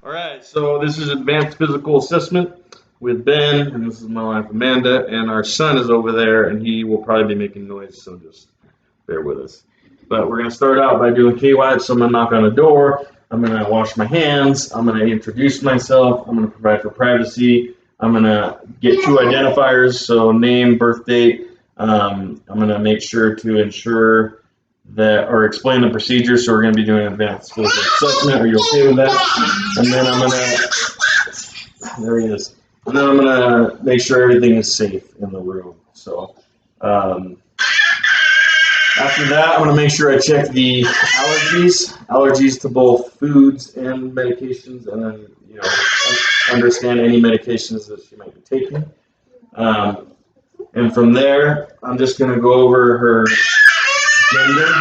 All right, so this is advanced physical assessment with Ben, and this is my wife Amanda, and our son is over there, and he will probably be making noise, so just bear with us. But we're going to start out by doing K-wipes. So I'm going to knock on the door. I'm going to wash my hands. I'm going to introduce myself. I'm going to provide for privacy. I'm going to get two identifiers, so name, birth date. I'm going to make sure to ensure that or explain the procedure. So we're going to be doing advanced physical assessment. Are you okay with that? And then I'm going to, there he is. And then I'm going to make sure everything is safe in the room. So after that, I'm going to make sure I check the allergies to both foods and medications, and then understand any medications that she might be taking. And from there, I'm just going to go over her gender.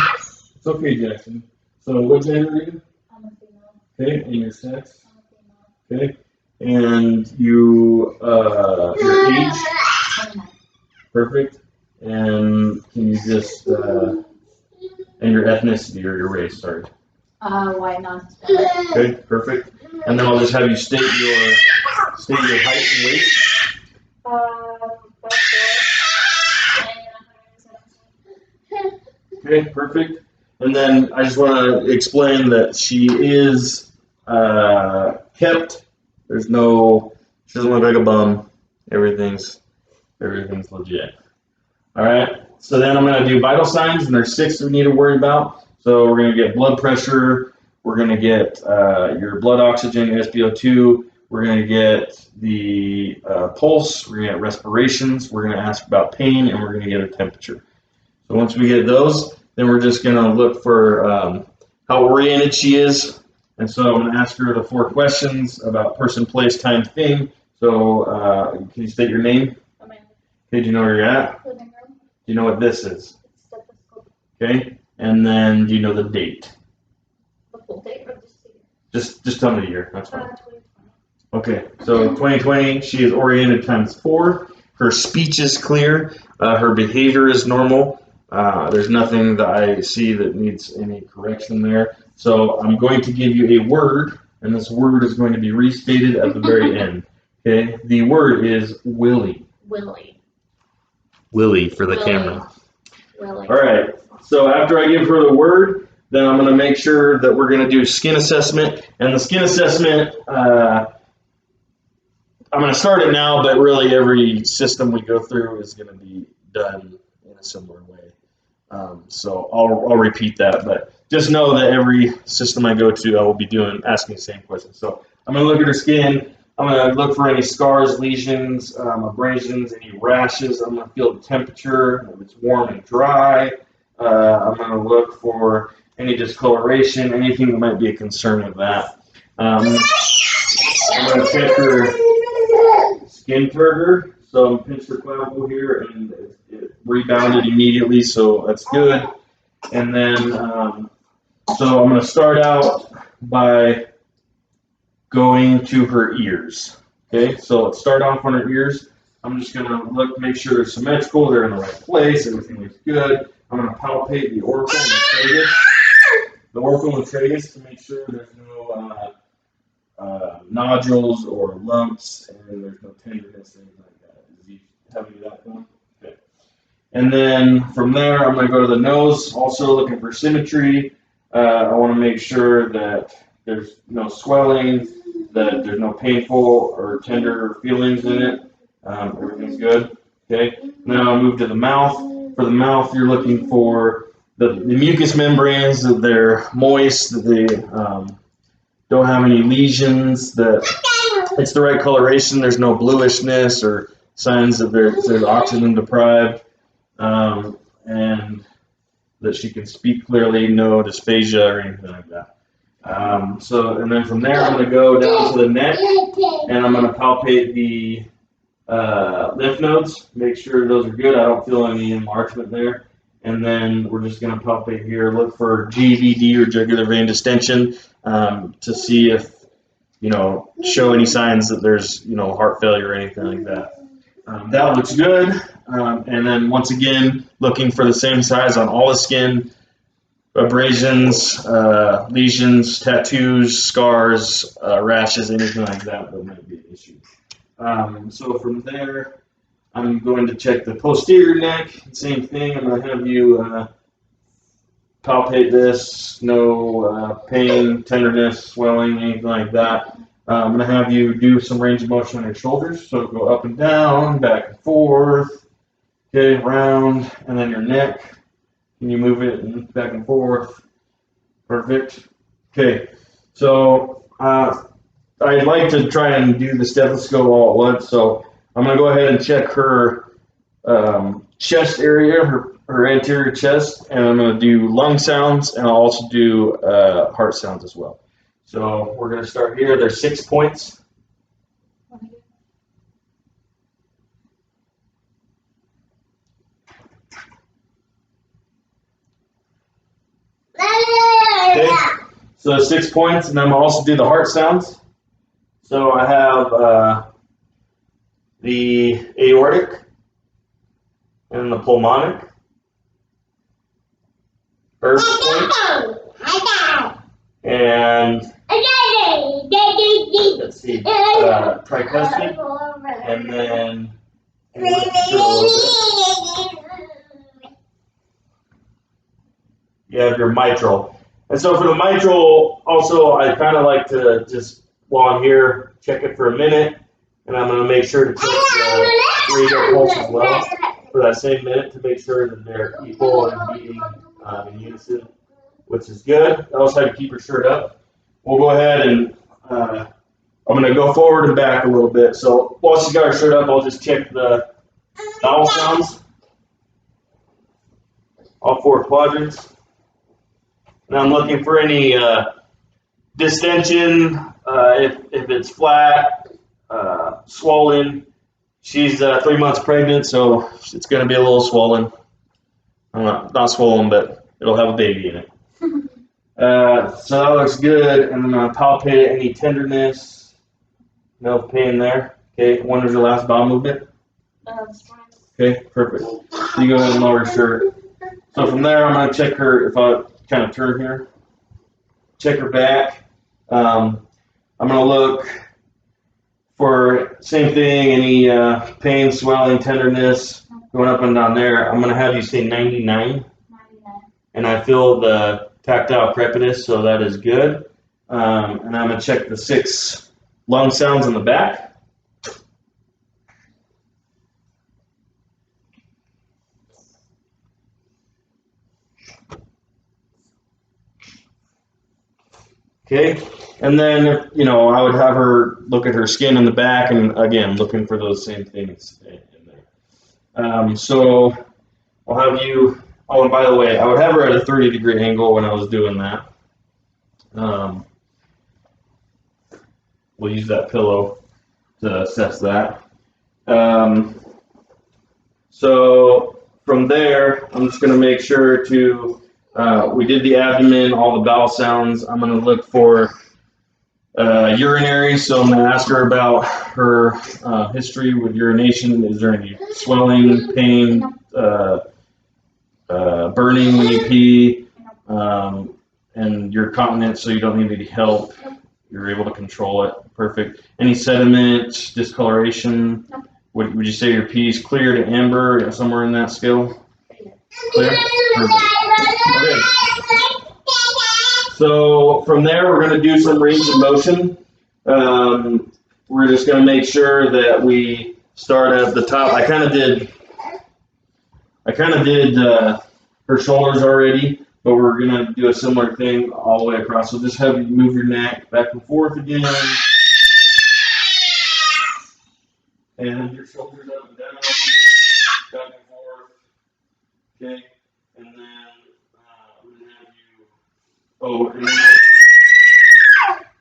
It's okay, Jackson. So what gender are you? I'm a female. Okay, and your sex? I'm a female. Okay, and you, your age? 29. Perfect. And can you just, and your ethnicity or your race, sorry. White, non-Hispanic. Okay, perfect. And then I'll just have you state your height and weight. 5'4" and Okay, perfect. And then I just want to explain that she is kept. There's no, she doesn't look like a bum. Everything's legit. All right. So then I'm going to do vital signs, and there's 6 we need to worry about. So we're going to get blood pressure. We're going to get your blood oxygen, SpO2. We're going to get the pulse. We're going to get respirations. We're going to ask about pain, and we're going to get a temperature. So once we get those, then we're just going to look for how oriented she is. And so I'm going to ask her the 4 questions about person, place, time, thing. So can you state your name? Amanda. Okay, do you know where you're at? Living room. Do you know what this is? Stethoscope. Okay, and then do you know the date? The full date or just the year? Just tell me the year, that's fine. 2020. Okay, so 2020, she is oriented times 4. Her speech is clear. Her behavior is normal. There's nothing that I see that needs any correction there. So I'm going to give you a word, and this word is going to be restated at the very end. Okay, the word is Willie. Willie. Willie for the Willie. camera. Willie. All right, so after I give her the word, then I'm going to make sure that we're going to do skin assessment. And the skin assessment, I'm going to start it now, but really every system we go through is going to be done in a similar way. So I'll repeat that, but just know that every system I go to, I will be asking the same question. So I'm going to look at her skin. I'm going to look for any scars, lesions, abrasions, any rashes. I'm going to feel the temperature, if it's warm and dry. I'm going to look for any discoloration, anything that might be a concern with that. I'm going to check her skin turgor. So I'm pinched her clavicle here, and it rebounded immediately, so that's good. And then, so I'm going to start out by going to her ears. Okay, so let's start off on her ears. I'm just going to look, make sure they're symmetrical, they're in the right place, everything looks good. I'm going to palpate the auricle and the tragus. The auricle and tragus to make sure there's no nodules or lumps, and there's no tenderness or anything like that. Is he having that done? Okay. And then from there, I'm going to go to the nose, also looking for symmetry. I want to make sure that there's no swelling, that there's no painful or tender feelings in it. Everything's good. Okay. Now I'll move to the mouth. For the mouth, you're looking for the mucous membranes, that they're moist, that they don't have any lesions, that it's the right coloration, there's no bluishness or signs that they're oxygen deprived, and that she can speak clearly, no dysphagia or anything like that. And then from there, I'm going to go down to the neck, and I'm going to palpate the lymph nodes, make sure those are good. I don't feel any enlargement there. And then we're just going to palpate here, look for GVD or jugular vein distension, to see if, show any signs that there's, heart failure or anything like that. That looks good. And then once again, looking for the same size on all the skin, abrasions, lesions, tattoos, scars, rashes, anything like that might be an issue. So from there, I'm going to check the posterior neck. Same thing. I'm going to have you palpate this. No pain, tenderness, swelling, anything like that. I'm going to have you do some range of motion on your shoulders. So go up and down, back and forth, okay, round, and then your neck. Can you move it back and forth? Perfect. Okay, so I'd like to try and do the stethoscope all at once. So I'm going to go ahead and check her chest area, her anterior chest, and I'm going to do lung sounds, and I'll also do heart sounds as well. So we're going to start here. There's 6 points. Okay. So 6 points, and I'm going to also do the heart sounds. So I have the aortic and the pulmonic. First point. And let's see, tricuspid, and then you have your mitral. And so for the mitral, also, I kind of like to just, while I'm here, check it for a minute, and I'm going to make sure to check the radial pulse as well for that same minute to make sure that they're equal and beating in unison, which is good. I also have to keep your shirt up. We'll go ahead and I'm going to go forward and back a little bit. So while she's got her shirt up, I'll just check the vowel sounds, all 4 quadrants. And I'm looking for any distension, if it's flat, swollen. She's 3 months pregnant, so it's going to be a little swollen. Not swollen, but it'll have a baby in it. So that looks good. And then I'm going to palpate any tenderness. No pain there. Okay, when was your last bowel movement? Okay, perfect. So you go ahead and lower your shirt. So from there, I'm going to check her, if I kind of turn here, check her back. I'm going to look for same thing, any pain, swelling, tenderness, going up and down there. I'm going to have you say 99. And I feel the tactile crepitus, so that is good. And I'm going to check the 6 lung sounds in the back. Okay, and then, you know, I would have her look at her skin in the back, and again, looking for those same things in there. So I'll have you, oh, and by the way, I would have her at a 30-degree angle when I was doing that. We'll use that pillow to assess that. So from there, I'm just going to make sure to, we did the abdomen, all the bowel sounds. I'm going to look for urinary, so I'm going to ask her about her history with urination. Is there any swelling, pain, burning when you pee, and you're continent, so you don't need any help. You're able to control it. Perfect. Any sediment, discoloration? Would you say your pee is clear to amber, somewhere in that scale? Clear? Perfect. Okay. So from there, we're going to do some range of motion. We're just going to make sure that we start at the top. I kind of did her shoulders already, but we're going to do a similar thing all the way across. So just have you move your neck back and forth again. And your shoulders up and down, back and forth. Okay. And then I'm going to have you, oh, and then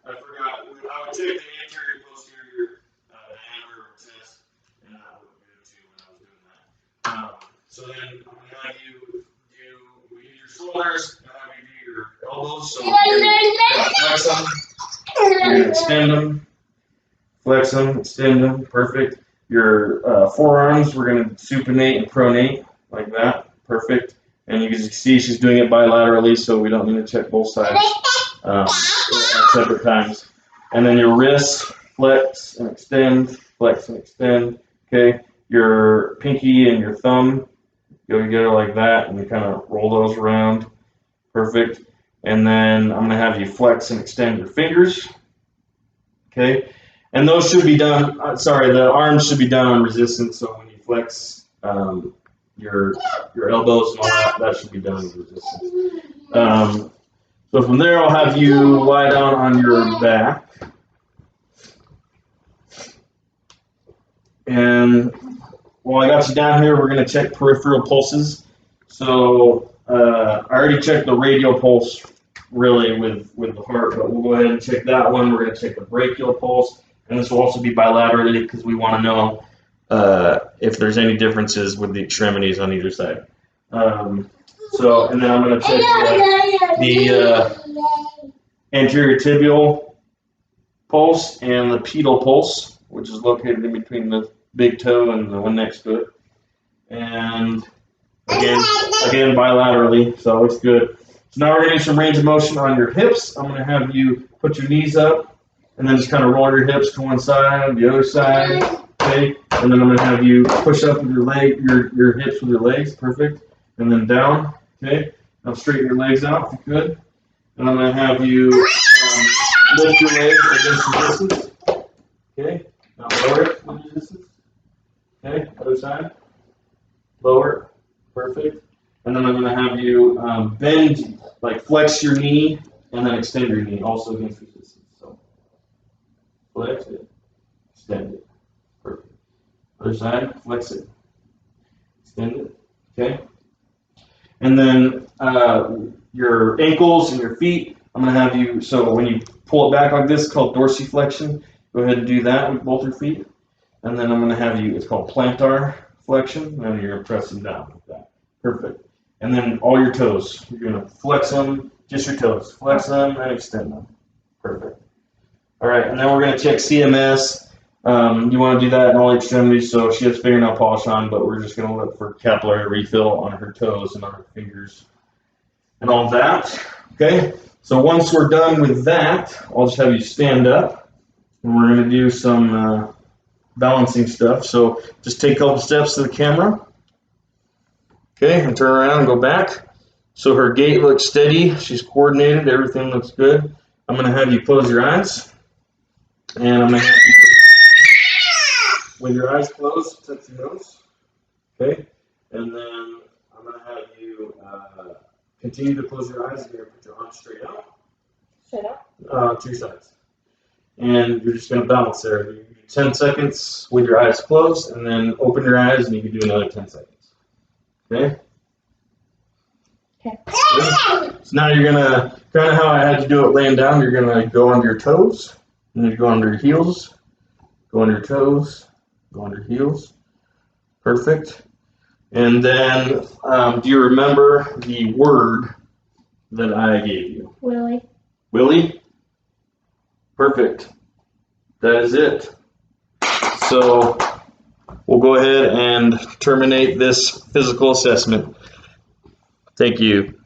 I forgot, I would take the anterior posterior diameter of her chest, and that would be good too when I was doing that. So then I'm going to have you do your shoulders, and have you do your elbows. So you're going to flex them, you're going to extend them, flex them, extend them, perfect. Your forearms, we're going to supinate and pronate like that, perfect. And you can see she's doing it bilaterally, so we don't need to check both sides at separate times. And then your wrists, flex and extend, flex and extend. Okay, your pinky and your thumb go together like that, and you kind of roll those around. Perfect. And then I'm going to have you flex and extend your fingers. Okay, and those should be done. The arms should be done on resistance. So when you flex your elbows and all that, that should be done on resistance. So from there, I'll have you lie down on your back. And while I got you down here, we're going to check peripheral pulses. So I already checked the radial pulse really with the heart, but we'll go ahead and check that one. We're going to check the brachial pulse, and this will also be bilaterally because we want to know if there's any differences with the extremities on either side. And then I'm going to check the anterior tibial pulse and the pedal pulse, which is located in between the big toe and the one next to it. And again bilaterally, so it's good. So now we're going to do some range of motion on your hips. I'm going to have you put your knees up and then just kind of roll your hips to one side, the other side, okay? And then I'm going to have you push up with your hips with your legs, perfect. And then down, okay? Now straighten your legs out if you could. And I'm going to have you lift your legs against the distance, okay? Now lower it with your distance, okay? Other side, lower, perfect. And then I'm going to have you bend, like flex your knee, and then extend your knee, also against resistance. So flex it, extend it, perfect. Other side, flex it, extend it, okay? And then your ankles and your feet, I'm going to have you, so when you pull it back like this, it's called dorsiflexion. Go ahead and do that with both your feet. And then I'm going to have you, it's called plantar flexion, and you're going to press them down like that. Perfect. And then all your toes, you're going to flex them, just your toes. Flex them and extend them. Perfect. All right, and then we're going to check CMS. You want to do that in all extremities, so she has fingernail polish on, but we're just going to look for capillary refill on her toes and on her fingers and all that. Okay, so once we're done with that, I'll just have you stand up, and we're going to do some balancing stuff. So just take a couple steps to the camera. Okay, and turn around and go back. So her gait looks steady. She's coordinated. Everything looks good. I'm going to have you close your eyes. And I'm going to have you, with your eyes closed, touch your nose. Okay, and then I'm going to have you continue to close your eyes. You're going to put your arms straight out. Straight up? To your sides. And you're just going to balance there. You do 10 seconds with your eyes closed, and then open your eyes, and you can do another 10 seconds. Okay? Okay. So now you're going to, kind of how I had you do it laying down, you're going to go under your toes, and you go under your heels, go under your toes, go under your heels. Perfect. And then, do you remember the word that I gave you? Willie. Willie? Perfect. That is it. So we'll go ahead and terminate this physical assessment. Thank you.